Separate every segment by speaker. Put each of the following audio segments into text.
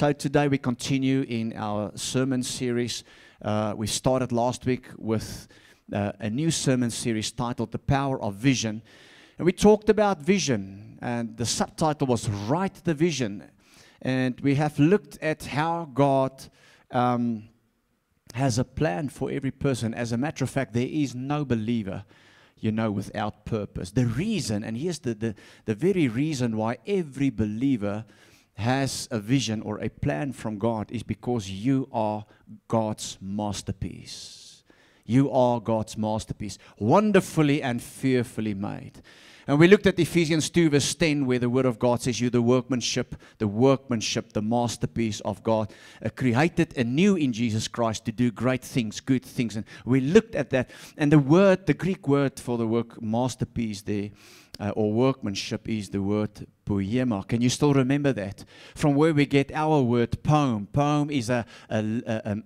Speaker 1: So today we continue in our sermon series. We started last week with a new sermon series titled The Power of Vision. And we talked about vision, and the subtitle was Write the Vision. And we have looked at how God has a plan for every person. As a matter of fact, there is no believer, without purpose. The reason, and here's the very reason why every believer has a vision or a plan from God, is because you are God's masterpiece. You are God's masterpiece, wonderfully and fearfully made. And we looked at Ephesians 2 verse 10, where the Word of God says, you're the workmanship, the masterpiece of God, created anew in Jesus Christ to do great things, good things. And we looked at that. And the Greek word for the word masterpiece there, or workmanship, is the word poema. Can you still remember that? From where we get our word poem. Poem is a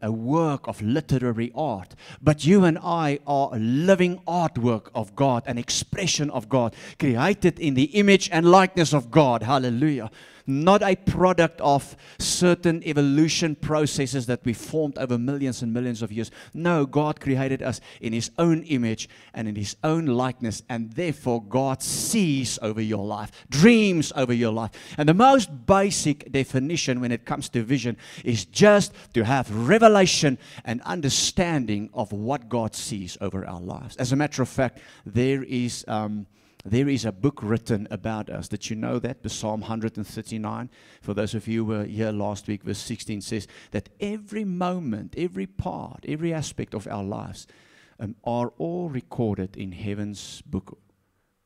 Speaker 1: work of literary art. But you and I are a living artwork of God, an expression of God, created in the image and likeness of God. Hallelujah. Not a product of certain evolution processes that we formed over millions and millions of years. No, God created us in His own image and in His own likeness, and therefore God sees over your life, dreams over your life. And the most basic definition when it comes to vision is just to have revelation and understanding of what God sees over our lives. As a matter of fact, there is a book written about us. Did you know that? The Psalm 139. For those of you who were here last week, verse 16 says that every moment, every part, every aspect of our lives are all recorded in heaven's book.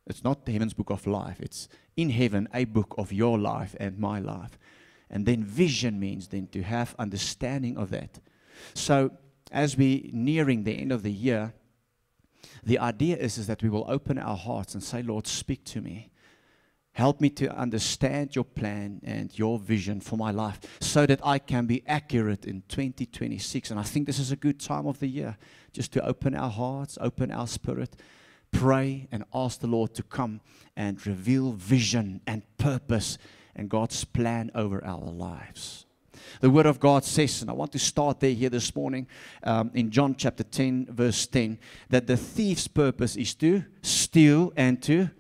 Speaker 1: It's not the heaven's book of life. It's in heaven, a book of your life and my life. And then vision means then to have understanding of that. So as we're nearing the end of the year, the idea is that we will open our hearts and say, Lord, speak to me. Help me to understand your plan and your vision for my life so that I can be accurate in 2026. And I think this is a good time of the year just to open our hearts, open our spirit, pray and ask the Lord to come and reveal vision and purpose and God's plan over our lives. The Word of God says, and I want to start here this morning, in John chapter 10, verse 10, that the thief's purpose is to steal and to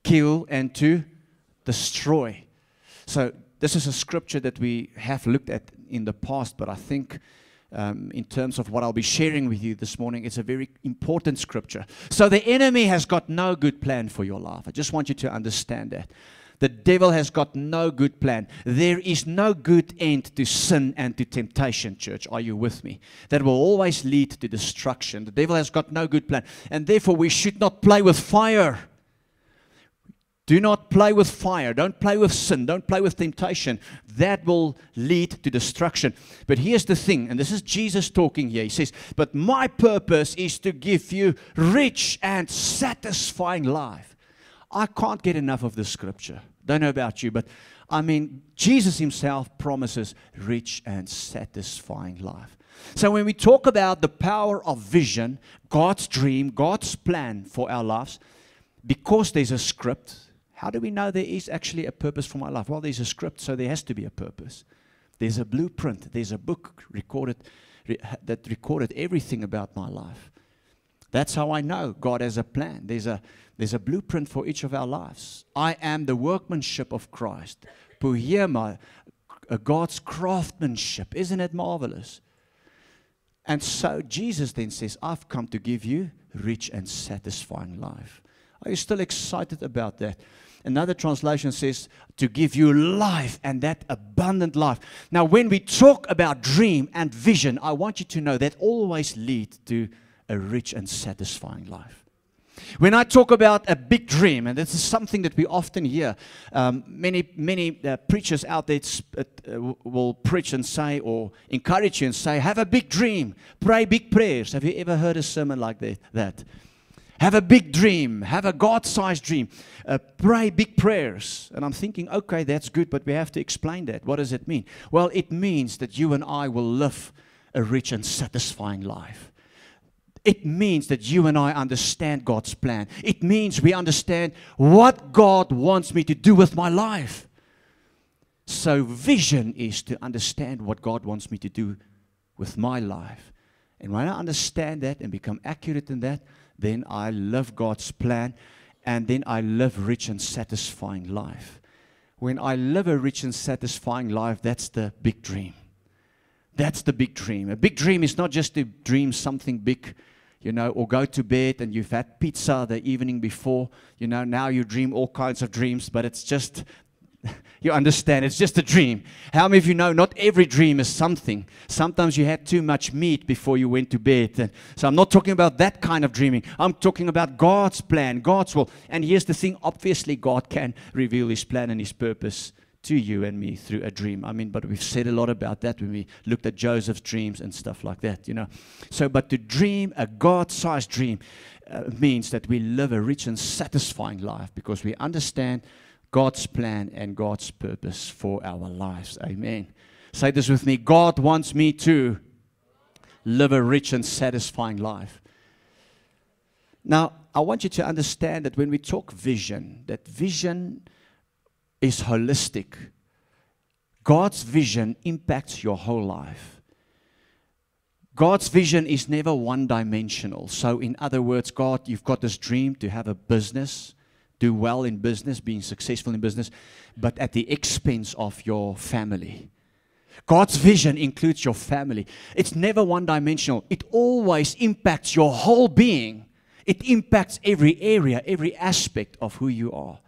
Speaker 1: kill and to destroy. So this is a scripture that we have looked at in the past, but I think in terms of what I'll be sharing with you this morning, it's a very important scripture. So the enemy has got no good plan for your life. I just want you to understand that. The devil has got no good plan. There is no good end to sin and to temptation, church. Are you with me? That will always lead to destruction. The devil has got no good plan. And therefore, we should not play with fire. Do not play with fire. Don't play with sin. Don't play with temptation. That will lead to destruction. But here's the thing, and this is Jesus talking here. He says, but my purpose is to give you rich and satisfying life. I can't get enough of this scripture. Don't know about you, but I mean, Jesus Himself promises rich and satisfying life. So when we talk about the power of vision, God's dream, God's plan for our lives, because there's a script, how do we know there is actually a purpose for my life? Well, there's a script, so there has to be a purpose. There's a blueprint. There's a book that recorded everything about my life. That's how I know God has a plan. There's a blueprint for each of our lives. I am the workmanship of Christ. Poema, God's craftsmanship. Isn't it marvelous? And so Jesus then says, I've come to give you rich and satisfying life. Are you still excited about that? Another translation says, to give you life, and that abundant life. Now, when we talk about dream and vision, I want you to know that always lead to a rich and satisfying life. When I talk about a big dream, and this is something that we often hear, many preachers out there will preach and say, or encourage you and say, have a big dream, pray big prayers. Have you ever heard a sermon like that? Have a big dream, have a God-sized dream, pray big prayers. And I'm thinking, okay, that's good, but we have to explain that. What does it mean? Well, it means that you and I will live a rich and satisfying life. It means that you and I understand God's plan. It means we understand what God wants me to do with my life. So vision is to understand what God wants me to do with my life. And when I understand that and become accurate in that, then I live God's plan, and then I live rich and satisfying life. When I live a rich and satisfying life, that's the big dream. That's the big dream. A big dream is not just to dream something big, or go to bed and you've had pizza the evening before. Now you dream all kinds of dreams, but it's just, you understand, it's just a dream. How many of you know not every dream is something? Sometimes you had too much meat before you went to bed. And so I'm not talking about that kind of dreaming. I'm talking about God's plan, God's will. And here's the thing, obviously God can reveal His plan and His purpose to you and me through a dream. But we've said a lot about that when we looked at Joseph's dreams and stuff like that, So, but to dream a God-sized dream means that we live a rich and satisfying life because we understand God's plan and God's purpose for our lives. Amen. Say this with me. God wants me to live a rich and satisfying life. Now, I want you to understand that when we talk vision, that vision is holistic. God's vision impacts your whole life. God's vision is never one-dimensional. So in other words, God, you've got this dream to have a business, do well in business, being successful in business, but at the expense of your family. God's vision includes your family. It's never one-dimensional. It always impacts your whole being. It impacts every area, every aspect of who you are.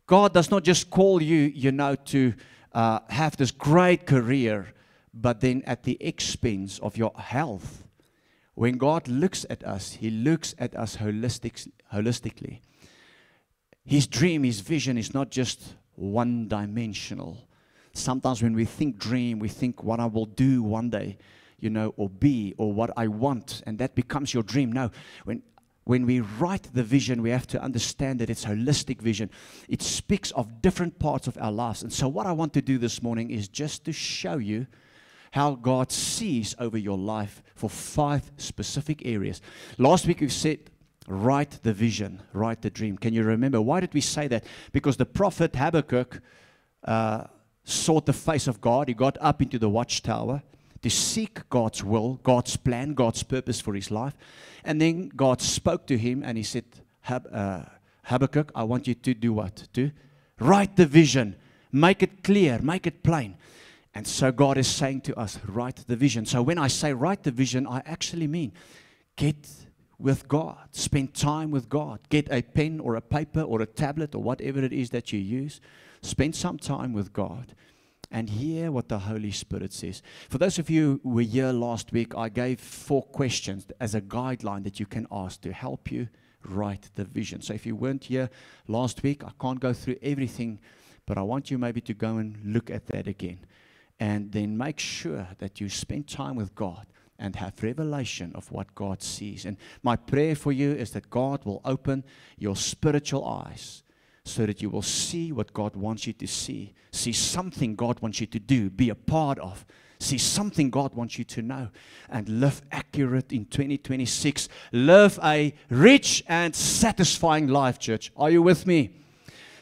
Speaker 1: God does not just call you, to have this great career, but then at the expense of your health. When God looks at us, He looks at us holistically. His dream, His vision is not just one-dimensional. Sometimes when we think dream, we think what I will do one day, or be, or what I want, and that becomes your dream. No, when we write the vision, we have to understand that it's holistic vision. It speaks of different parts of our lives. And so what I want to do this morning is just to show you how God sees over your life for 5 specific areas. Last week we said, write the vision, write the dream. Can you remember? Why did we say that? Because the prophet Habakkuk sought the face of God. He got up into the watchtower to seek God's will, God's plan, God's purpose for his life. And then God spoke to him and He said, Habakkuk, I want you to do what? To write the vision. Make it clear, make it plain. And so God is saying to us, write the vision. So when I say write the vision, I actually mean get with God. Spend time with God. Get a pen or a paper or a tablet or whatever it is that you use. Spend some time with God and hear what the Holy Spirit says. For those of you who were here last week, I gave 4 questions as a guideline that you can ask to help you write the vision. So if you weren't here last week, I can't go through everything, but I want you maybe to go and look at that again. And then make sure that you spend time with God and have revelation of what God sees. And my prayer for you is that God will open your spiritual eyes so that you will see what God wants you to see. See something God wants you to do, be a part of. See something God wants you to know. And live accurate in 2026. Live a rich and satisfying life, church. Are you with me?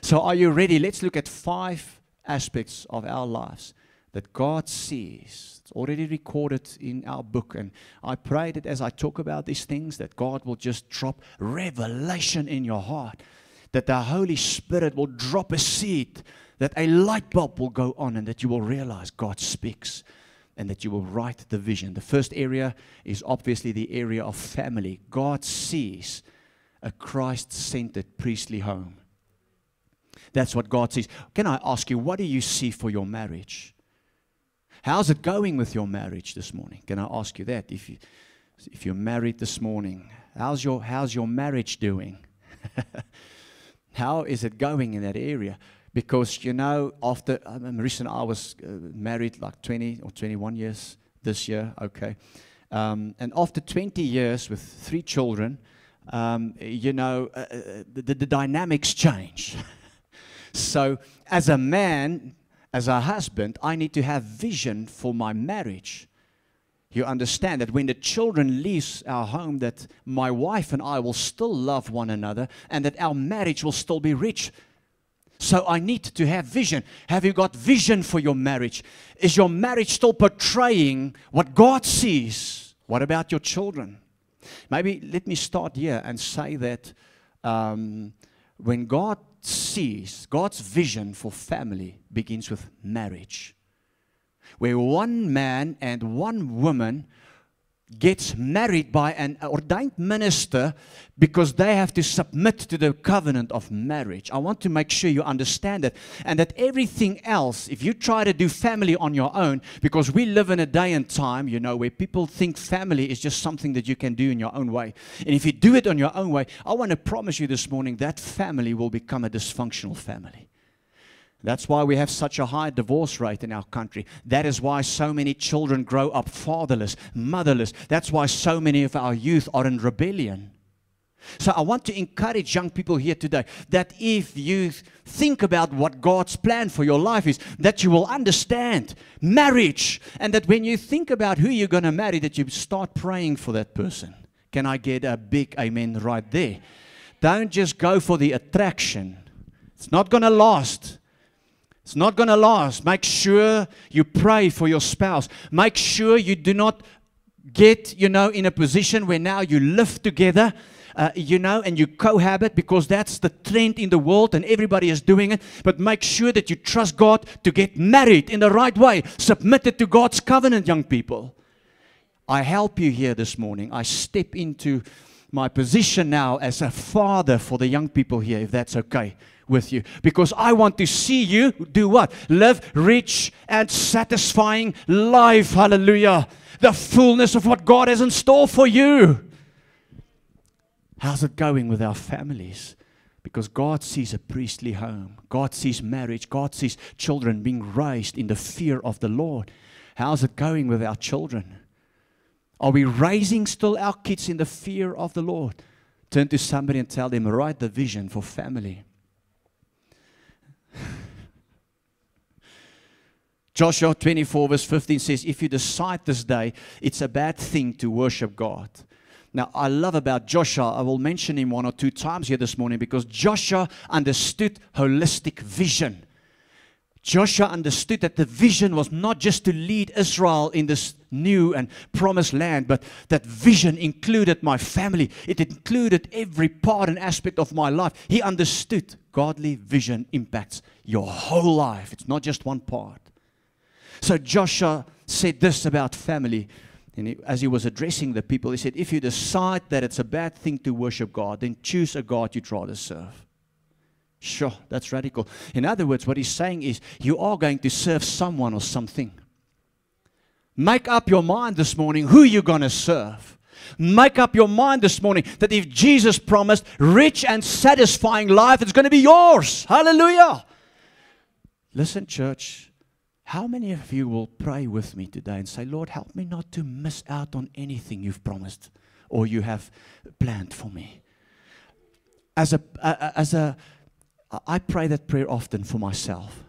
Speaker 1: So are you ready? Let's look at 5 aspects of our lives that God sees. It's already recorded in our book. And I pray that as I talk about these things, that God will just drop revelation in your heart. That the Holy Spirit will drop a seed, that a light bulb will go on, and that you will realize God speaks, and that you will write the vision. The first area is obviously the area of family. God sees a Christ-centered priestly home. That's what God sees. Can I ask you, what do you see for your marriage? How's it going with your marriage this morning? Can I ask you that? If you're married this morning, how's your marriage doing? How is it going in that area? Because, after, Marissa and I was married like 20 or 21 years this year, okay. And after 20 years with 3 children, the dynamics change. So as a man, as a husband, I need to have vision for my marriage. You understand that when the children leave our home, that my wife and I will still love one another and that our marriage will still be rich. So I need to have vision. Have you got vision for your marriage? Is your marriage still portraying what God sees? What about your children? Maybe let me start here and say that when God sees, God's vision for family begins with marriage. Where one man and one woman gets married by an ordained minister because they have to submit to the covenant of marriage. I want to make sure you understand that. And that everything else, if you try to do family on your own, because we live in a day and time, you know, where people think family is just something that you can do in your own way. And if you do it on your own way, I want to promise you this morning that family will become a dysfunctional family. That's why we have such a high divorce rate in our country. That is why so many children grow up fatherless, motherless. That's why so many of our youth are in rebellion. So I want to encourage young people here today that if you think about what God's plan for your life is, that you will understand marriage, and that when you think about who you're going to marry, that you start praying for that person. Can I get a big amen right there? Don't just go for the attraction. It's not going to last. It's not going to last. Make sure you pray for your spouse. Make sure you do not get, in a position where now you live together, and you cohabit, because that's the trend in the world and everybody is doing it. But make sure that you trust God to get married in the right way. Submitted to God's covenant, young people. I help you here this morning. I step into my position now as a father for the young people here, if that's okay with you, because I want to see you do what? Live rich and satisfying life. Hallelujah. The fullness of what God has in store for you. How's it going with our families? Because God sees a priestly home. God sees marriage. God sees children being raised in the fear of the Lord. How's it going with our children? Are we raising still our kids in the fear of the Lord? Turn to somebody and tell them, write the vision for family. Joshua 24 verse 15 says, if you decide this day, it's a bad thing to worship God. Now, I love about Joshua, I will mention him one or two times here this morning, because Joshua understood holistic vision. Joshua understood that the vision was not just to lead Israel in this new and promised land, but that vision included my family. It included every part and aspect of my life. He understood godly vision impacts your whole life. It's not just one part. So Joshua said this about family. And as he was addressing the people, he said, if you decide that it's a bad thing to worship God, then choose a God you'd rather serve. Sure, that's radical. In other words, what he's saying is, you are going to serve someone or something. Make up your mind this morning who you're going to serve. Make up your mind this morning that if Jesus promised rich and satisfying life, it's going to be yours. Hallelujah. Listen, church, how many of you will pray with me today and say, Lord, help me not to miss out on anything you've promised or you have planned for me? I pray that prayer often for myself.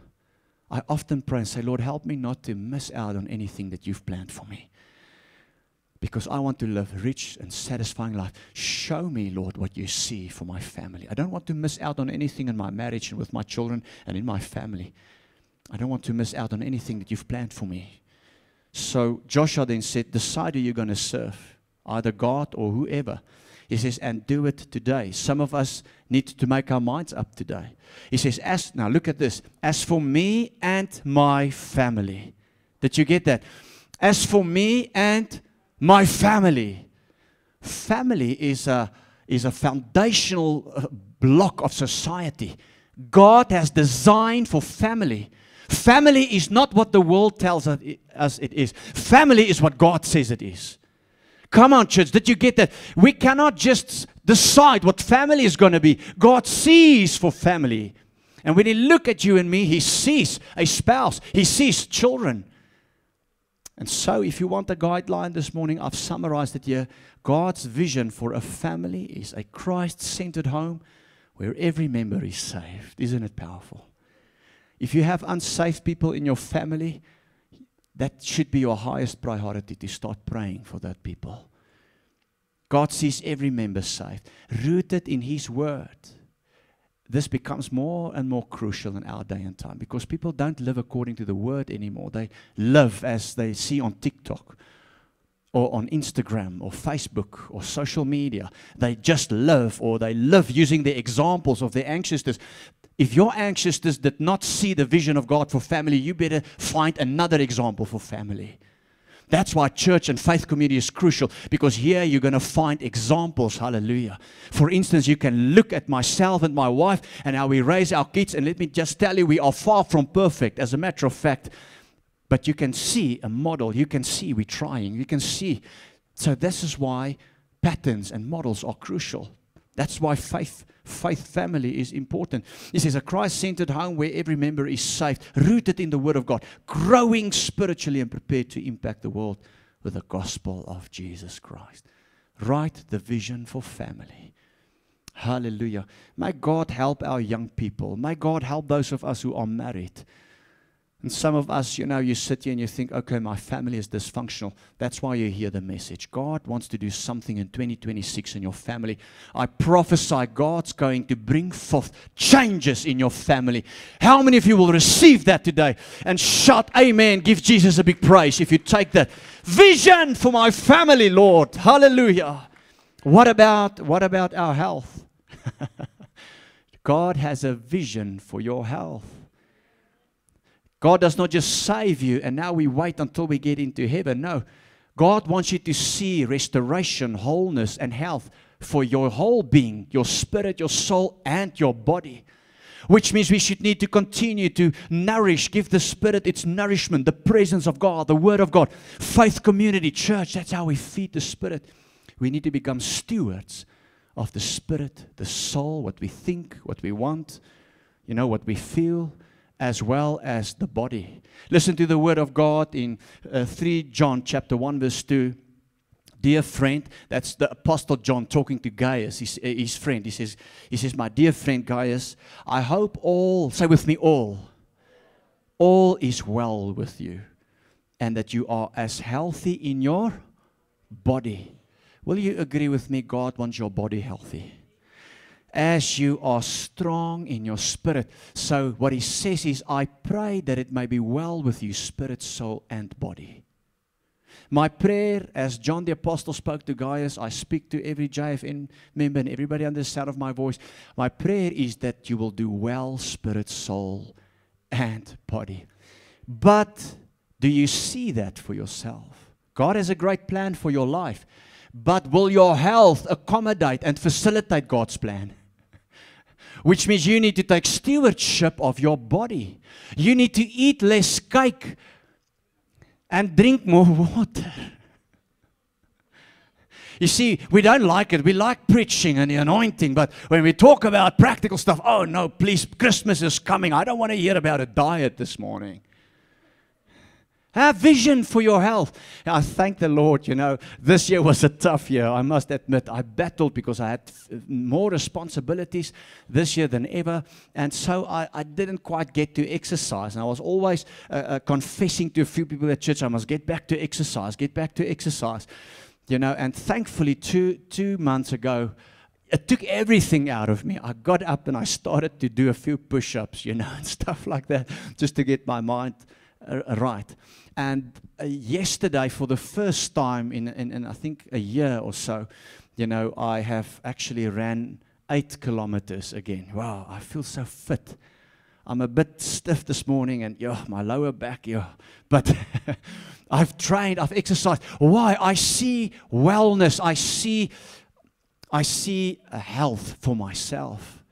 Speaker 1: I often pray and say, Lord, help me not to miss out on anything that you've planned for me. Because I want to live rich and satisfying life. Show me, Lord, what you see for my family. I don't want to miss out on anything in my marriage and with my children and in my family. I don't want to miss out on anything that you've planned for me. So Joshua then said, decide who you're going to serve, either God or whoever. He says, and do it today. Some of us need to make our minds up today. He says, now look at this. As for me and my family. Did you get that? As for me and my family. Family is a foundational block of society. God has designed for family. Family is not what the world tells us it is. Family is what God says it is. Come on, church, did you get that? We cannot just decide what family is going to be. God sees for family. And when He looks at you and me, He sees a spouse. He sees children. And so if you want a guideline this morning, I've summarized it here. God's vision for a family is a Christ-centered home where every member is saved. Isn't it powerful? If you have unsaved people in your family, that should be your highest priority, to start praying for that people. God sees every member saved, rooted in His Word. this becomes more and more crucial in our day and time because people don't live according to the Word anymore. They live as they see on TikTok or on Instagram or Facebook or social media. They just live, or they live using the examples of their ancestors. If your ancestors did not see the vision of God for family, you better find another example for family. That's why church and faith community is crucial, because here you're going to find examples. Hallelujah. For instance, you can look at myself and my wife and how we raise our kids, and let me just tell you, we are far from perfect, as a matter of fact. But you can see a model. You can see we're trying. You can see. So this is why patterns and models are crucial. That's why faith family is important. He says a Christ-centered home where every member is saved, rooted in the Word of God, growing spiritually and prepared to impact the world with the gospel of Jesus Christ. Write the vision for family. Hallelujah. May God help our young people. May God help those of us who are married. And some of us, you sit here and you think, okay, my family is dysfunctional. That's why you hear the message. God wants to do something in 2026 in your family. I prophesy God's going to bring forth changes in your family. How many of you will receive that today? And shout amen. Give Jesus a big praise if you take that. Vision for my family, Lord. Hallelujah. What about our health? God has a vision for your health. God does not just save you and now we wait until we get into heaven. No. God wants you to see restoration, wholeness, and health for your whole being, your spirit, your soul, and your body. Which means we should need to continue to nourish, give the Spirit its nourishment, the presence of God, the Word of God, faith community, church. That's how we feed the Spirit. We need to become stewards of the Spirit, the soul, what we think, what we want, what we feel, as well as the body. Listen to the word of God in 3 John chapter 1 verse 2. Dear friend, that's the Apostle John talking to Gaius, his friend. He says, my dear friend Gaius, I hope all, say with me all is well with you, and that you are as healthy in your body. Will you agree with me? God wants your body healthy. As you are strong in your spirit. So what he says is, I pray that it may be well with you, spirit, soul, and body. My prayer, as John the Apostle spoke to Gaius, I speak to every JFN member and everybody under the sound of my voice. My prayer is that you will do well, spirit, soul, and body. But do you see that for yourself? God has a great plan for your life. But will your health accommodate and facilitate God's plan? Which means you need to take stewardship of your body. You need to eat less cake and drink more water. You see, we don't like it. We like preaching and the anointing. But when we talk about practical stuff, oh no, please, Christmas is coming. I don't want to hear about a diet this morning. Have vision for your health. I thank the Lord, this year was a tough year. I must admit, I battled because I had more responsibilities this year than ever. And so I didn't quite get to exercise. And I was always confessing to a few people at church, I must get back to exercise, And thankfully, two months ago, it took everything out of me. I got up and I started to do a few push-ups, and stuff like that, just to get my mind right. And yesterday, for the first time in I think a year or so, I have actually ran 8 kilometers again. Wow, I feel so fit. I'm a bit stiff this morning and my lower back, but I've trained, I've exercised. Why? I see wellness. I see a health for myself.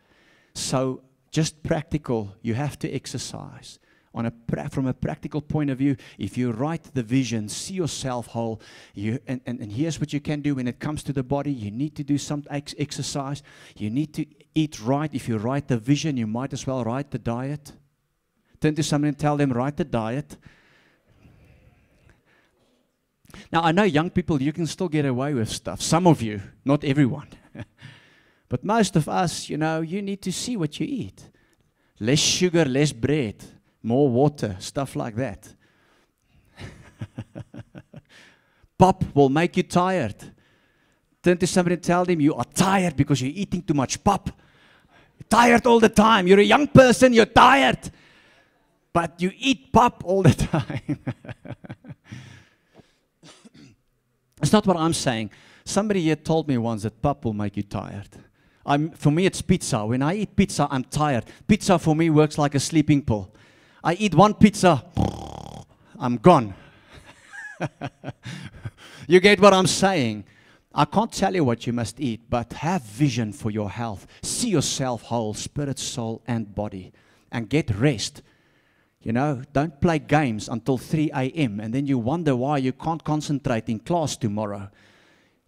Speaker 1: So just practical, you have to exercise. From a practical point of view, if you write the vision, see yourself whole, and here's what you can do when it comes to the body. You need to do some exercise. You need to eat right. If you write the vision, you might as well write the diet. Turn to somebody and tell them, write the diet. Now, I know young people, you can still get away with stuff. Some of you, not everyone. But most of us, you need to see what you eat. Less sugar, less bread. More water, stuff like that. Pop will make you tired. Turn to somebody and tell them you are tired because you're eating too much pop. Tired all the time. You're a young person, you're tired. But you eat pop all the time. It's not what I'm saying. Somebody here told me once that pop will make you tired. For me, it's pizza. When I eat pizza, I'm tired. Pizza for me works like a sleeping pill. I eat one pizza, I'm gone. You get what I'm saying? I can't tell you what you must eat, but have vision for your health. See yourself whole, spirit, soul, and body. And get rest. You know, don't play games until 3 a.m. and then you wonder why you can't concentrate in class tomorrow.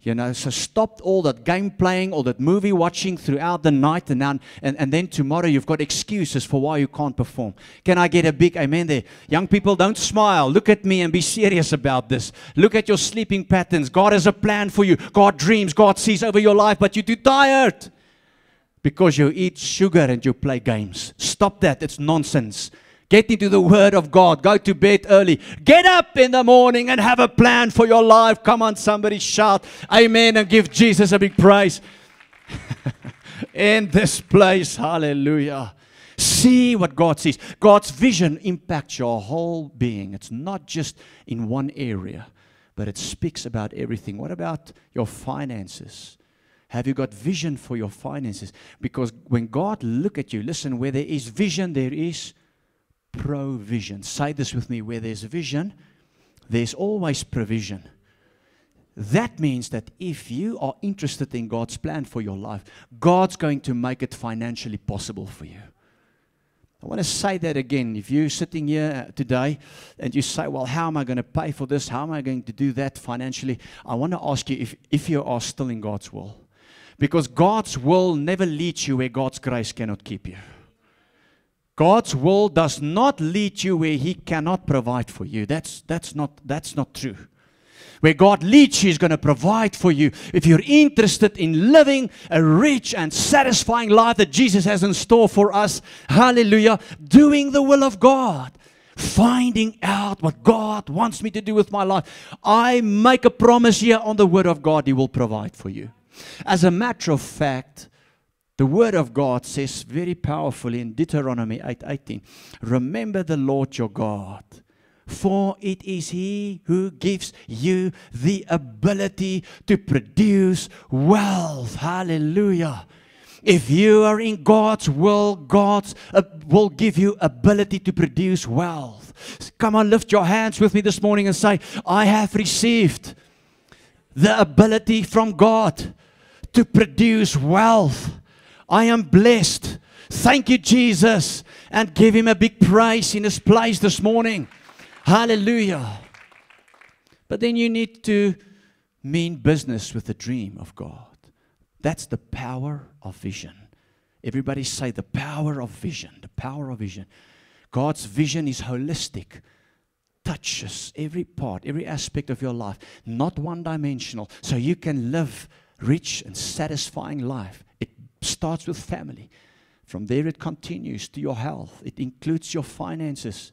Speaker 1: You know, so stop all that game playing, all that movie watching throughout the night, and then tomorrow you've got excuses for why you can't perform. Can I get a big amen there? Young people, don't smile. Look at me and be serious about this. Look at your sleeping patterns. God has a plan for you. God dreams. God sees over your life, but you're too tired because you eat sugar and you play games. Stop that. It's nonsense. Get into the Word of God. Go to bed early. Get up in the morning and have a plan for your life. Come on, somebody shout amen and give Jesus a big praise. In this place, hallelujah. See what God sees. God's vision impacts your whole being. It's not just in one area, but it speaks about everything. What about your finances? Have you got vision for your finances? Because when God looks at you, listen, where there is vision, there is provision. Say this with me. Where there's vision, there's always provision. That means that if you are interested in God's plan for your life, God's going to make it financially possible for you. I want to say that again. If you're sitting here today and you say, well, how am I going to pay for this? How am I going to do that financially? I want to ask you if you are still in God's will. Because God's will never leads you where God's grace cannot keep you. God's will does not lead you where He cannot provide for you. That's not true. Where God leads you, He's going to provide for you. If you're interested in living a rich and satisfying life that Jesus has in store for us, hallelujah, doing the will of God, finding out what God wants me to do with my life, I make a promise here on the Word of God, He will provide for you. As a matter of fact, the Word of God says very powerfully in Deuteronomy 8:18, remember the Lord your God, for it is He who gives you the ability to produce wealth. Hallelujah. If you are in God's will, God will give you ability to produce wealth. Come on, lift your hands with me this morning and say, I have received the ability from God to produce wealth. I am blessed. Thank you, Jesus. And give Him a big praise in this place this morning. Hallelujah. But then you need to mean business with the dream of God. That's the power of vision. Everybody say the power of vision. The power of vision. God's vision is holistic. Touches every part, every aspect of your life. Not one-dimensional. So you can live rich and satisfying life. It starts with family. From there it continues to your health. It includes your finances.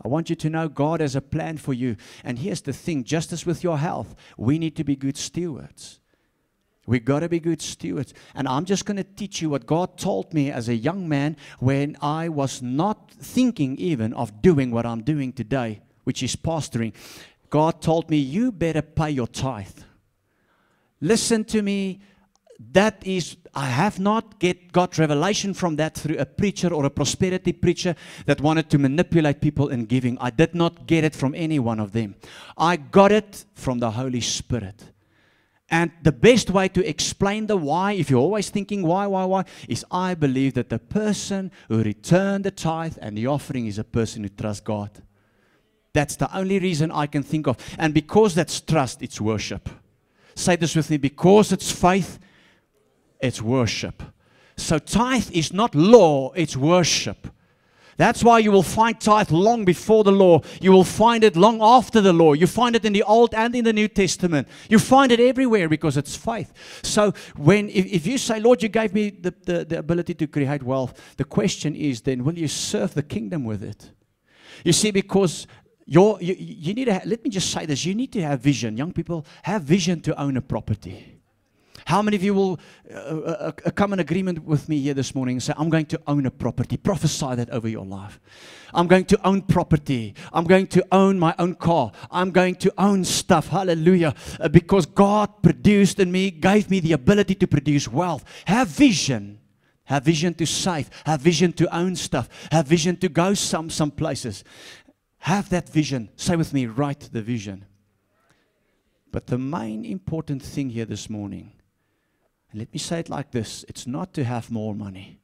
Speaker 1: I want you to know God has a plan for you. And here's the thing, just as with your health, we need to be good stewards. We've got to be good stewards. And I'm just going to teach you what God told me as a young man when I was not thinking even of doing what I'm doing today, which is pastoring. God told me, you better pay your tithe. Listen to me. That is, I have not got revelation from that through a preacher or a prosperity preacher that wanted to manipulate people in giving. I did not get it from any one of them. I got it from the Holy Spirit. And the best way to explain the why, if you're always thinking why, is I believe that the person who returned the tithe and the offering is a person who trusts God. That's the only reason I can think of. And because that's trust, it's worship. Say this with me, because it's faith, it's worship. So tithe is not law, it's worship. That's why you will find tithe long before the law. You will find it long after the law. You find it in the Old and in the New Testament. You find it everywhere because it's faith. So if you say, Lord, you gave me the ability to create wealth, the question is then, will you serve the kingdom with it? You see, because you need to let me just say this, you need to have vision. Young people, have vision to own a property. How many of you will come in agreement with me here this morning and say, I'm going to own a property? Prophesy that over your life. I'm going to own property. I'm going to own my own car. I'm going to own stuff. Hallelujah. Because God produced in me, gave me the ability to produce wealth. Have vision. Have vision to save. Have vision to own stuff. Have vision to go some places. Have that vision. Say with me, write the vision. But the main important thing here this morning, and let me say it like this, it's not to have more money.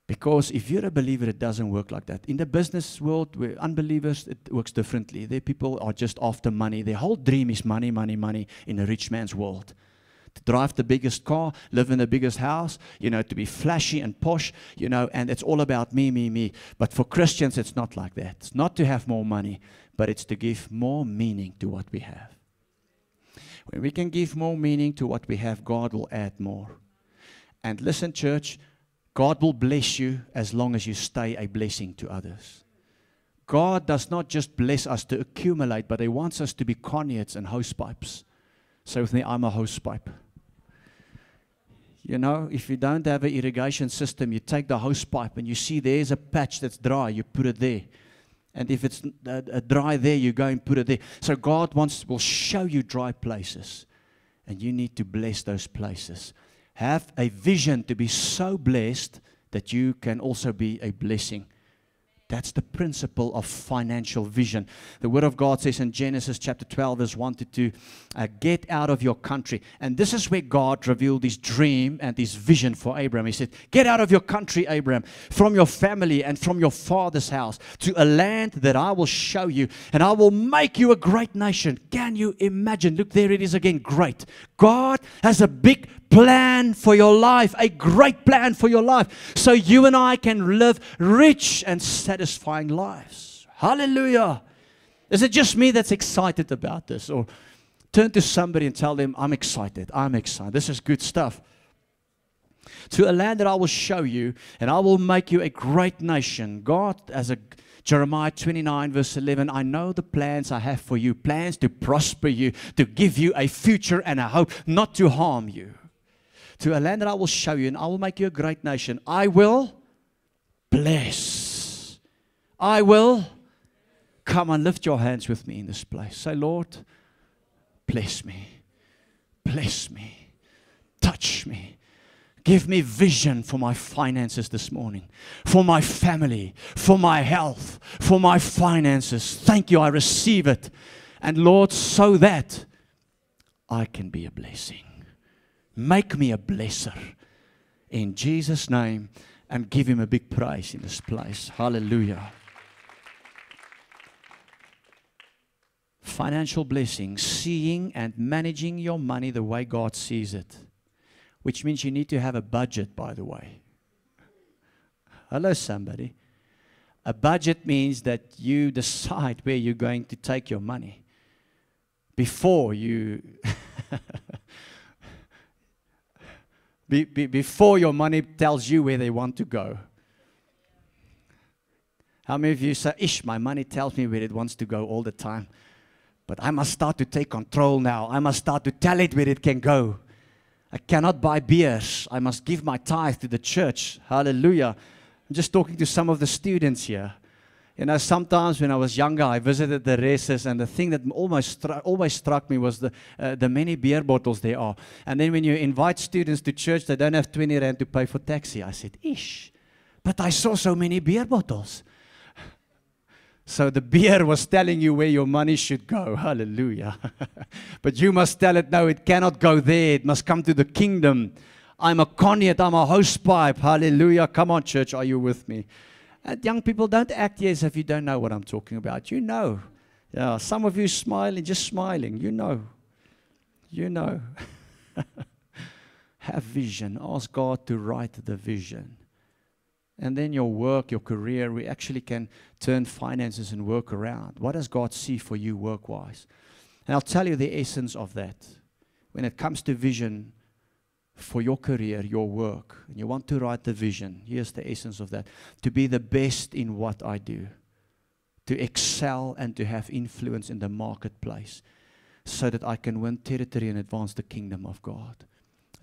Speaker 1: Because if you're a believer, it doesn't work like that. In the business world, where unbelievers, it works differently. Their people are just after money. Their whole dream is money, money, money in a rich man's world. To drive the biggest car, live in the biggest house, to be flashy and posh, and it's all about me, me, me. But for Christians, it's not like that. It's not to have more money, but it's to give more meaning to what we have. When we can give more meaning to what we have, God will add more. And listen, church, God will bless you as long as you stay a blessing to others. God does not just bless us to accumulate, but He wants us to be conduits and hosepipes. Say with me, I'm a hosepipe. If you don't have an irrigation system, you take the hosepipe and you see there's a patch that's dry, you put it there. And if it's dry there, you go and put it there. So God will show you dry places. And you need to bless those places. Have a vision to be so blessed that you can also be a blessing. That's the principle of financial vision. The Word of God says in Genesis chapter 12, verse 1 to 2, get out of your country. And this is where God revealed His dream and His vision for Abraham. He said, get out of your country, Abraham, from your family and from your father's house, to a land that I will show you, and I will make you a great nation. Can you imagine? Look, there it is again, great. God has a big plan for your life, a great plan for your life, so you and I can live rich and satisfying lives. Hallelujah. Is it just me that's excited about this? Or turn to somebody and tell them, I'm excited. I'm excited. This is good stuff. To a land that I will show you, and I will make you a great nation. God, Jeremiah 29 verse 11, I know the plans I have for you, plans to prosper you, to give you a future and a hope, not to harm you. To a land that I will show you, and I will make you a great nation. I will bless. I will. Come on, lift your hands with me in this place. Say, Lord, bless me. Bless me. Touch me. Give me vision for my finances this morning, for my family, for my health, for my finances. Thank you, I receive it. And Lord, so that I can be a blessing. Make me a blesser in Jesus' name, and give Him a big praise in this place. Hallelujah. Financial blessing, seeing and managing your money the way God sees it, which means you need to have a budget, by the way. Hello, somebody. A budget means that you decide where you're going to take your money before you before your money tells you where they want to go. How many of you say, my money tells me where it wants to go all the time, but I must start to take control now. I must start to tell it where it can go. I cannot buy beers. I must give my tithe to the church. Hallelujah. I'm just talking to some of the students here. Sometimes when I was younger, I visited the races, and the thing that always struck me was the many beer bottles there are. And then when you invite students to church, they don't have 20 rand to pay for taxi. I said, but I saw so many beer bottles. So the beer was telling you where your money should go. Hallelujah. But you must tell it, no, it cannot go there. It must come to the kingdom. I'm a conduit. I'm a hosepipe. Hallelujah. Come on, church. Are you with me? And young people, don't act as if you don't know what I'm talking about. You know. Yeah, some of you smiling, just smiling. You know. You know. Have vision. Ask God to write the vision. And then your work, your career, we actually can turn finances and work around. What does God see for you work-wise? And I'll tell you the essence of that. When it comes to vision for your career, your work, and you want to write the vision, here's the essence of that. To be the best in what I do. To excel and to have influence in the marketplace. so that I can win territory and advance the kingdom of God.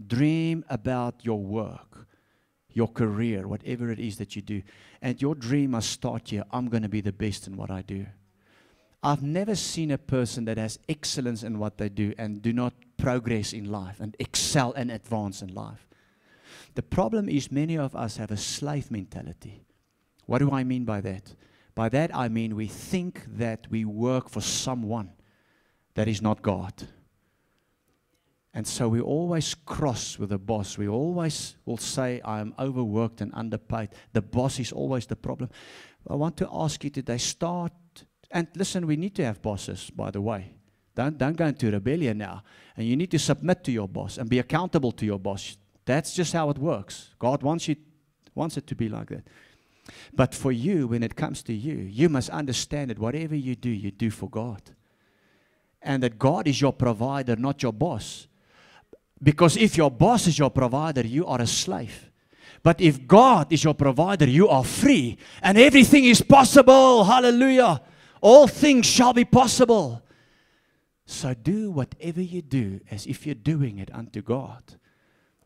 Speaker 1: Dream about your work, your career, whatever it is that you do. And your dream must start here. I'm going to be the best in what I do. I've never seen a person that has excellence in what they do and do not progress in life and excel and advance in life. The problem is many of us have a slave mentality. What do I mean by that? By that I mean we think that we work for someone that is not God. And so we always cross with the boss. We always will say, I am overworked and underpaid. The boss is always the problem. I want to ask you today, start, and listen, we need to have bosses, by the way. Don't go into rebellion now. And you need to submit to your boss and be accountable to your boss. That's just how it works. God wants it to be like that. But for you, when it comes to you, you must understand that whatever you do for God. And that God is your provider, not your boss. Because if your boss is your provider, you are a slave. But if God is your provider, you are free. And everything is possible. Hallelujah. All things shall be possible. So do whatever you do as if you're doing it unto God.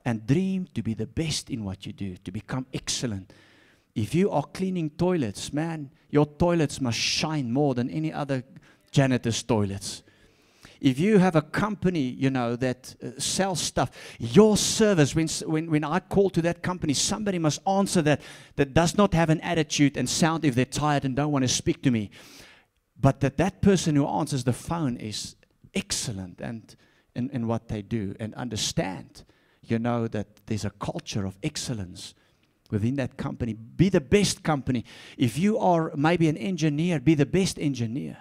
Speaker 1: And dream to be the best in what you do, to become excellent. If you are cleaning toilets, man, your toilets must shine more than any other janitor's toilets. If you have a company, that sells stuff, your service, when I call to that company, somebody must answer that does not have an attitude and sound if they're tired and don't want to speak to me. But that person who answers the phone is excellent and in what they do, and understand, that there's a culture of excellence within that company. Be the best company. If you are maybe an engineer, be the best engineer.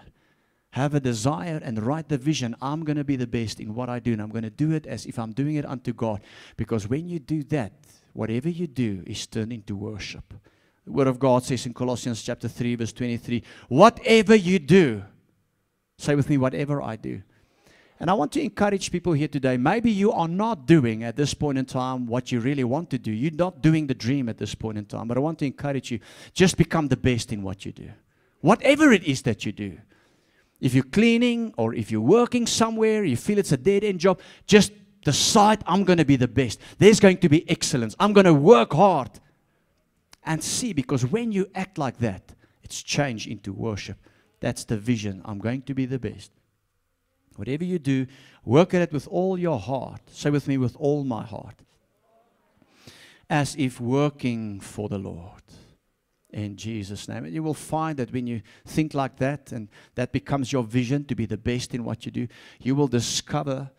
Speaker 1: Have a desire and write the vision. I'm going to be the best in what I do, and I'm going to do it as if I'm doing it unto God. Because when you do that, whatever you do is turned into worship. The Word of God says in Colossians chapter 3, verse 23, whatever you do, say with me, whatever I do. And I want to encourage people here today. Maybe you are not doing at this point in time what you really want to do. You're not doing the dream at this point in time. But I want to encourage you, just become the best in what you do. Whatever it is that you do. If you're cleaning or if you're working somewhere, you feel it's a dead-end job, just decide, I'm going to be the best. There's going to be excellence. I'm going to work hard. And see, because when you act like that, it's changed into worship. That's the vision. I'm going to be the best. Whatever you do, work at it with all your heart. Say with me, with all my heart. As if working for the Lord. In Jesus' name. And you will find that when you think like that, and that becomes your vision to be the best in what you do, you will discover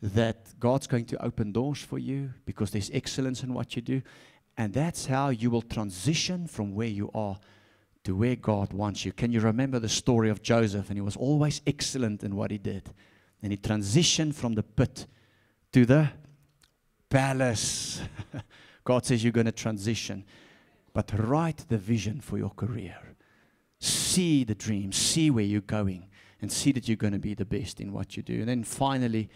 Speaker 1: that God's going to open doors for you because there's excellence in what you do. And that's how you will transition from where you are to where God wants you. Can you remember the story of Joseph? And he was always excellent in what he did. And he transitioned from the pit to the palace. God says you're going to transition. But write the vision for your career. See the dream. See where you're going. And see that you're going to be the best in what you do. And then finally,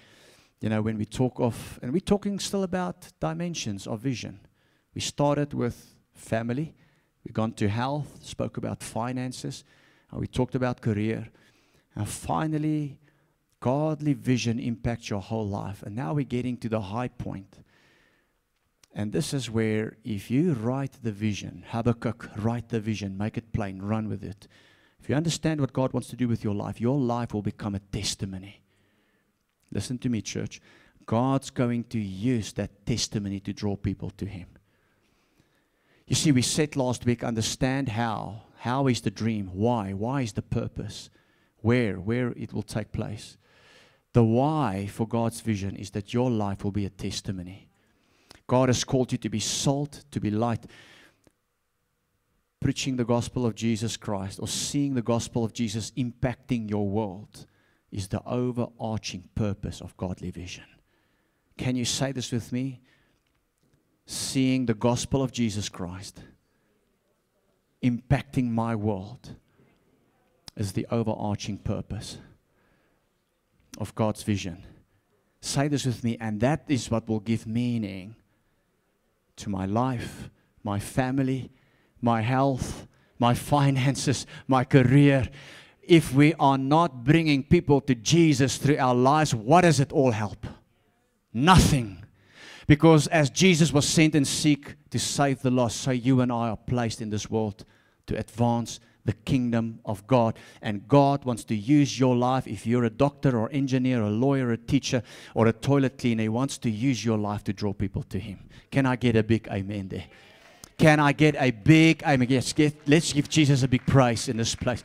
Speaker 1: when we talk of, and we're talking still about dimensions of vision. We started with family. We've gone to health, spoke about finances. And we talked about career. And finally, godly vision impacts your whole life. And now we're getting to the high point. And this is where if you write the vision, Habakkuk, write the vision, make it plain, run with it. If you understand what God wants to do with your life will become a testimony. Listen to me, church. God's going to use that testimony to draw people to Him. You see, we said last week, understand how. How is the dream? Why? Why is the purpose? Where it will take place. The why for God's vision is that your life will be a testimony. God has called you to be salt, to be light. Preaching the gospel of Jesus Christ or seeing the gospel of Jesus impacting your world is the overarching purpose of godly vision. Can you say this with me? Seeing the gospel of Jesus Christ impacting my world is the overarching purpose of God's vision. Say this with me, and that is what will give meaning to my life, my family, my health, my finances, my career. if we are not bringing people to Jesus through our lives, what does it all help? Nothing. Because as Jesus was sent and seek to save the lost, so you and I are placed in this world to advance the kingdom of God. And God wants to use your life. If you're a doctor or engineer or lawyer or teacher or a toilet cleaner, He wants to use your life to draw people to Him. Can I get a big amen there? Can I get a big amen? Yes, let's give Jesus a big praise in this place.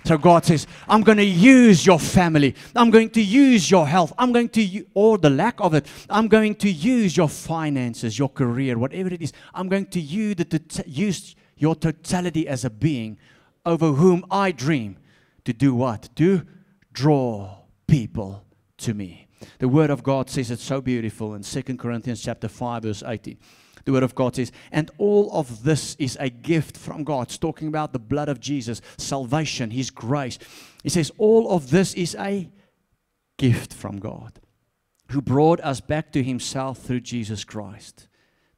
Speaker 1: So God says, I'm going to use your family. I'm going to use your health. I'm going to, or the lack of it. I'm going to use your finances, your career, whatever it is. I'm going to use your totality as a being over whom I dream to do what? To draw people to me. The Word of God says it's so beautiful in 2 Corinthians chapter 5, verse 18. The Word of God says, and all of this is a gift from God. It's talking about the blood of Jesus, salvation, His grace. He says, all of this is a gift from God, who brought us back to Himself through Jesus Christ.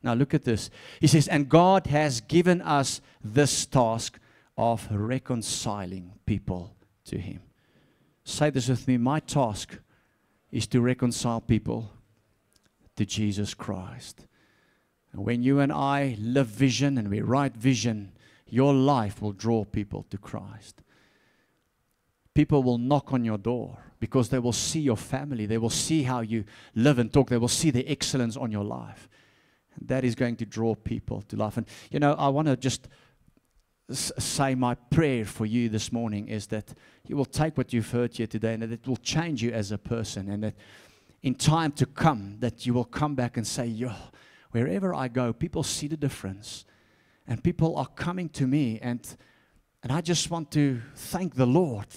Speaker 1: Now look at this. He says, and God has given us this task of reconciling people to Him. Say this with me. My task is to reconcile people to Jesus Christ. And when you and I live vision and we write vision, your life will draw people to Christ. People will knock on your door because they will see your family. They will see how you live and talk. They will see the excellence on your life. And that is going to draw people to life. And, you know, I want to just say my prayer for you this morning is that you will take what you've heard here today and that it will change you as a person. And that in time to come, that you will come back and say, yo, wherever I go, people see the difference. And people are coming to me. And I just want to thank the Lord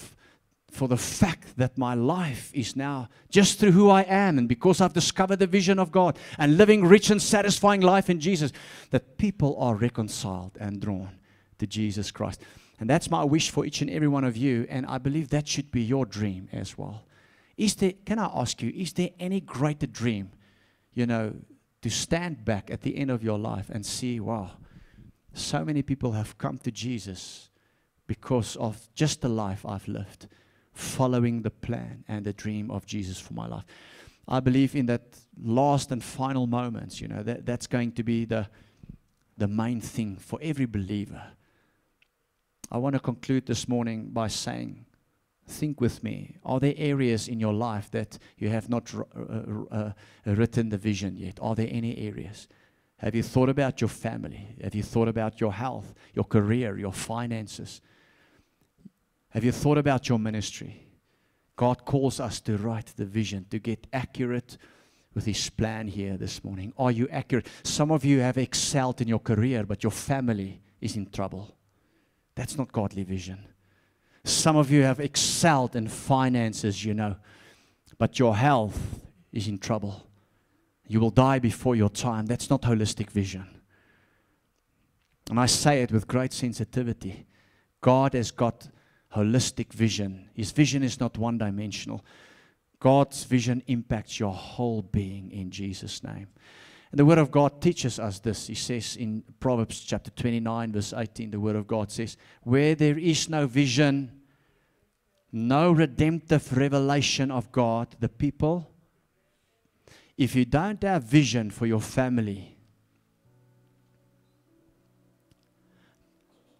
Speaker 1: for the fact that my life is now just through who I am. And because I've discovered the vision of God and living rich and satisfying life in Jesus, that people are reconciled and drawn to Jesus Christ. And that's my wish for each and every one of you. And I believe that should be your dream as well. Can I ask you, is there any greater dream, you know, to stand back at the end of your life and see, wow, so many people have come to Jesus because of just the life I've lived, following the plan and the dream of Jesus for my life. I believe in that last and final moments, you know, that's going to be the main thing for every believer. I want to conclude this morning by saying, think with me. Are there areas in your life that you have not written the vision yet? Are there any areas? Have you thought about your family? Have you thought about your health, your career, your finances? Have you thought about your ministry? God calls us to write the vision, to get accurate with His plan here this morning. Are you accurate? Some of you have excelled in your career, but your family is in trouble. That's not godly vision. Some of you have excelled in finances, you know, but your health is in trouble. You will die before your time. That's not holistic vision. And I say it with great sensitivity. God has got holistic vision. His vision is not one-dimensional. God's vision impacts your whole being in Jesus' name. And the Word of God teaches us this. He says in Proverbs chapter 29, verse 18, the Word of God says, where there is no vision, no redemptive revelation of God, the people, if you don't have vision for your family,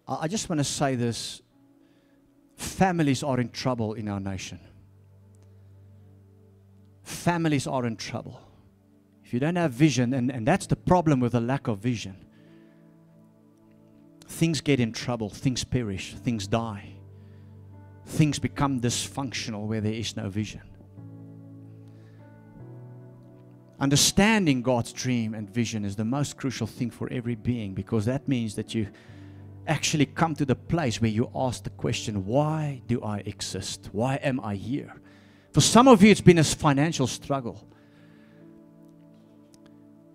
Speaker 1: I just want to say this, families are in trouble in our nation. Families are in trouble. If you don't have vision, and that's the problem with a lack of vision. Things get in trouble, things perish, things die. Things become dysfunctional where there is no vision. Understanding God's dream and vision is the most crucial thing for every being, because that means that you actually come to the place where you ask the question, why do I exist? Why am I here? For some of you, it's been a financial struggle.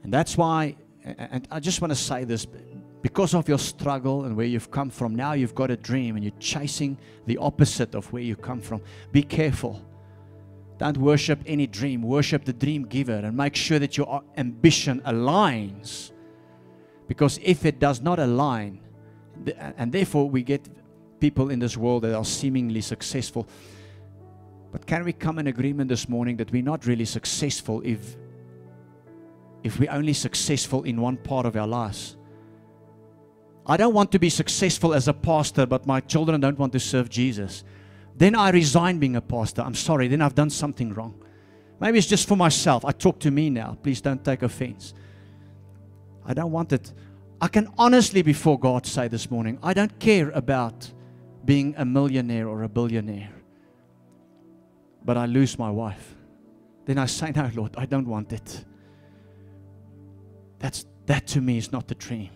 Speaker 1: And that's why, and I just want to say this, because of your struggle and where you've come from, now you've got a dream and you're chasing the opposite of where you come from. Be careful. Don't worship any dream. Worship the dream giver and make sure that your ambition aligns. Because if it does not align, and therefore we get people in this world that are seemingly successful. But can we come in agreement this morning that we're not really successful if we're only successful in one part of our lives? I don't want to be successful as a pastor, but my children don't want to serve Jesus. Then I resign being a pastor. I'm sorry, then I've done something wrong. Maybe it's just for myself. I talk to me now. Please don't take offense. I don't want it. I can honestly before God say this morning, I don't care about being a millionaire or a billionaire. But I lose my wife. Then I say, no, Lord, I don't want it. That to me is not the dream.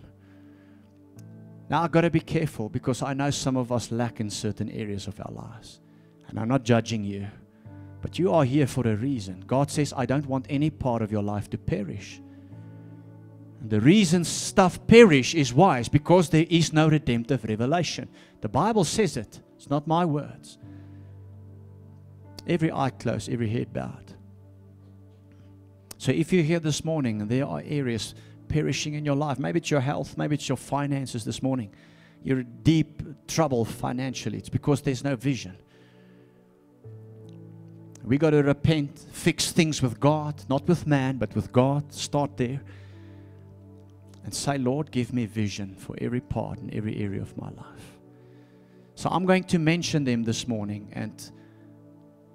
Speaker 1: Now, I've got to be careful because I know some of us lack in certain areas of our lives. And I'm not judging you. But you are here for a reason. God says, I don't want any part of your life to perish. And the reason stuff perish is why? It's because there is no redemptive revelation. The Bible says it. It's not my words. Every eye closed, every head bowed. So if you're here this morning and there are areas perishing in your life, maybe it's your health, maybe it's your finances this morning. You're in deep trouble financially. It's because there's no vision. We got to repent, fix things with God, not with man, but with God. Start there. And say, Lord, give me vision for every part and every area of my life. So I'm going to mention them this morning. And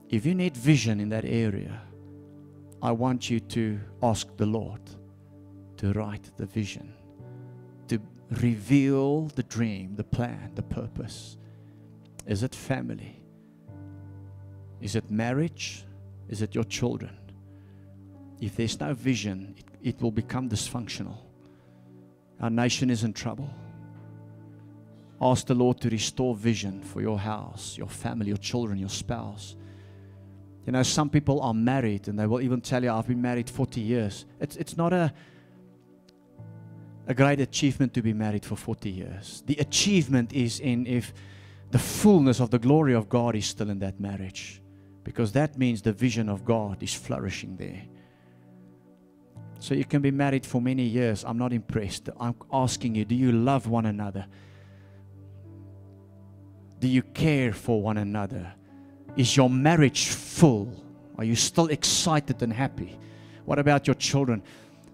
Speaker 1: if you need vision in that area, I want you to ask the Lord to write the vision, to reveal the dream, the plan, the purpose. Is it family? Is it marriage? Is it your children? If there's no vision, it will become dysfunctional. Our nation is in trouble. Ask the Lord to restore vision for your house, your family, your children, your spouse. You know, some people are married and they will even tell you, I've been married 40 years. It's not a great achievement to be married for 40 years. The achievement is in if the fullness of the glory of God is still in that marriage. Because that means the vision of God is flourishing there. So you can be married for many years. I'm not impressed. I'm asking you, do you love one another? Do you care for one another? Is your marriage full? Are you still excited and happy? What about your children?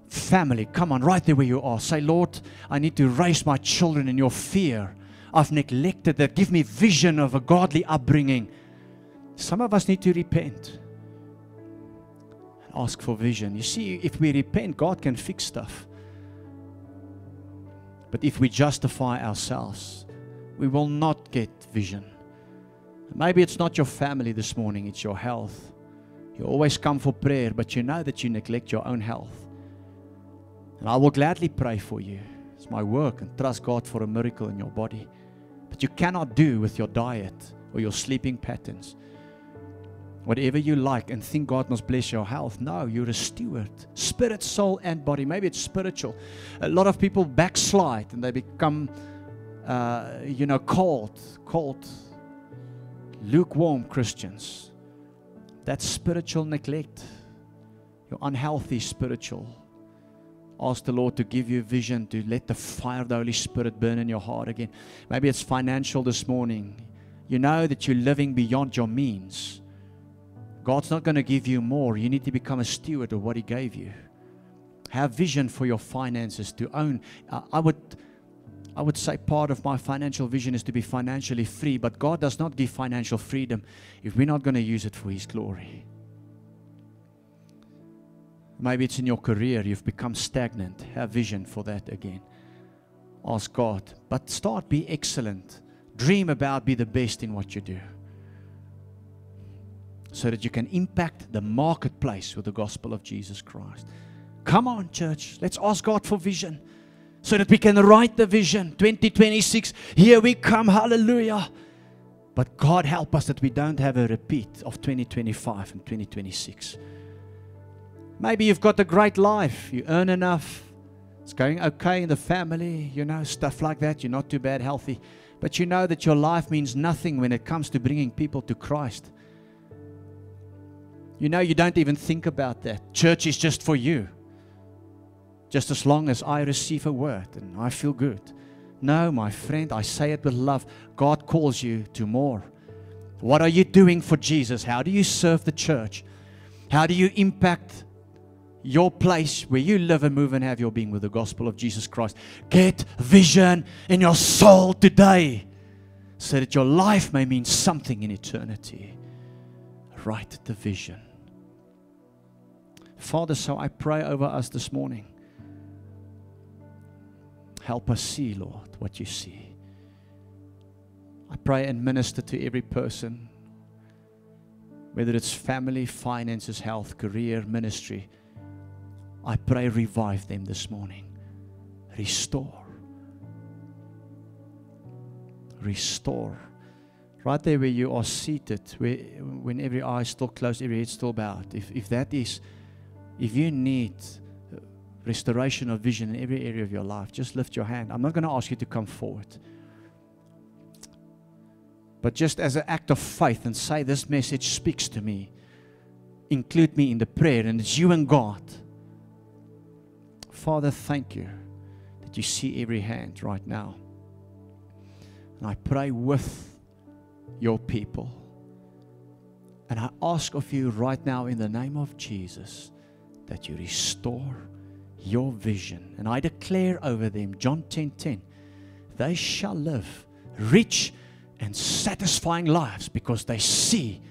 Speaker 1: Family, come on, right there where you are. Say, Lord, I need to raise my children in your fear. I've neglected that. Give me vision of a godly upbringing. Some of us need to repent and ask for vision. You see, if we repent, God can fix stuff. But if we justify ourselves, we will not get vision. Maybe it's not your family this morning, it's your health. You always come for prayer, but you know that you neglect your own health. And I will gladly pray for you. It's my work, and trust God for a miracle in your body. But you cannot do with your diet or your sleeping patterns whatever you like and think God must bless your health. No, you're a steward. Spirit, soul, and body. Maybe it's spiritual. A lot of people backslide and they become, cold, lukewarm Christians. That's spiritual neglect. You're unhealthy spiritual. Ask the Lord to give you vision, to let the fire of the Holy Spirit burn in your heart again. Maybe it's financial this morning. You know that you're living beyond your means. God's not going to give you more. You need to become a steward of what He gave you. Have vision for your finances to own. I would say part of my financial vision is to be financially free, but God does not give financial freedom if we're not going to use it for His glory. Maybe it's in your career, you've become stagnant. Have vision for that again. Ask God. But start, be excellent. Dream about, be the best in what you do. So that you can impact the marketplace with the gospel of Jesus Christ. Come on, church. Let's ask God for vision. So that we can write the vision. 2026, here we come. Hallelujah. But God help us that we don't have a repeat of 2025 and 2026. Maybe you've got a great life. You earn enough. It's going okay in the family. You know, stuff like that. You're not too bad healthy. But you know that your life means nothing when it comes to bringing people to Christ. You know, you don't even think about that. Church is just for you. Just as long as I receive a word and I feel good. No, my friend, I say it with love. God calls you to more. What are you doing for Jesus? How do you serve the church? How do you impact your place where you live and move and have your being with the gospel of Jesus Christ? Get vision in your soul today so that your life may mean something in eternity. Write the vision. Father, so I pray over us this morning. Help us see, Lord, what you see. I pray and minister to every person, whether it's family, finances, health, career, ministry. I pray revive them this morning. Restore. Restore. Right there where you are seated, when every eye is still closed, every head still bowed. If you need restoration of vision in every area of your life, just lift your hand. I'm not going to ask you to come forward. But just as an act of faith and say, this message speaks to me. Include me in the prayer, and it's you and God. Father, thank you that you see every hand right now. And I pray with your people. And I ask of you right now in the name of Jesus that you restore your vision. And I declare over them, John 10:10, they shall live rich and satisfying lives because they see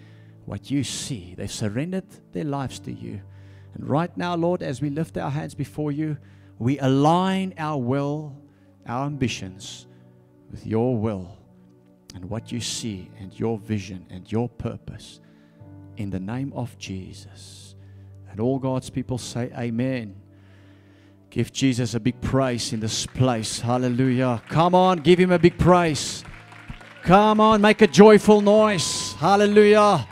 Speaker 1: what you see. They've surrendered their lives to you. And right now, Lord, as we lift our hands before you, we align our will, our ambitions with your will and what you see and your vision and your purpose in the name of Jesus. And all God's people say amen. Give Jesus a big praise in this place. Hallelujah. Come on, give him a big praise. Come on, make a joyful noise. Hallelujah.